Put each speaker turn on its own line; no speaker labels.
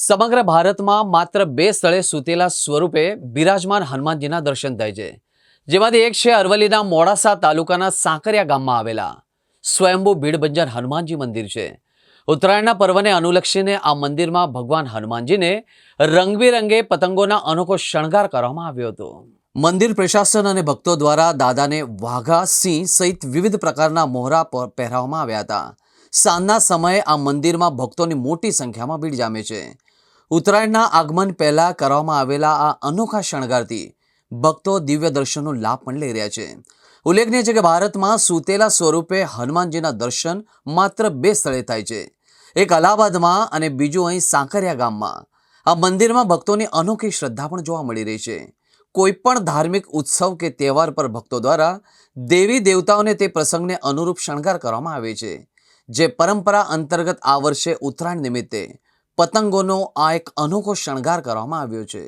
સમગ્ર ભારતમાં માત્ર બે સ્થળે સૂતેલા સ્વરૂપે બિરાજમાન હનુમાનજીના દર્શન થાય છે, જેમાંથી એક છે અરવલ્લીના મોડાસા તાલુકાના સાંકરિયા ગામમાં આવેલા સ્વયંભૂ ભીડભંજન હનુમાનજી મંદિર છે. ઉત્તરાયણના પર્વને અનુલક્ષીને આ મંદિરમાં ભગવાન હનુમાનજીને રંગબેરંગે પતંગોના અનોખો શણગાર કરવામાં આવ્યો હતો. મંદિર પ્રશાસન અને ભક્તો દ્વારા દાદાને વાઘા, સિંહ સહિત વિવિધ પ્રકારના મોહરા પહેરાવવામાં આવ્યા હતા. સાંજના સમયે આ મંદિરમાં ભક્તોની મોટી સંખ્યામાં ભીડ જામે છે. ઉત્તરાયણના આગમન પહેલા કરવામાં આવેલા આ અનોખા શણગારથી ભક્તો દિવ્ય દર્શનનો લાભ પણ લઈ રહ્યા છે. ઉલ્લેખનીય છે કે ભારતમાં સૂતેલા સ્વરૂપે હનુમાનજીના દર્શન માત્ર બે સ્થળે થાય છે, એક અલ્હાબાદમાં અને બીજું અહીં સાંકરિયા ગામમાં. આ મંદિરમાં ભક્તોની અનોખી શ્રદ્ધા પણ જોવા મળી રહી છે. કોઈ પણ ધાર્મિક ઉત્સવ કે તહેવાર પર ભક્તો દ્વારા દેવી દેવતાઓને તે પ્રસંગને અનુરૂપ શણગાર કરવામાં આવે છે. જે પરંપરા અંતર્ગત આ વર્ષે ઉત્તરાયણ નિમિત્તે પતંગોનો આ એક અનોખો શણગાર કરવામાં આવ્યો છે.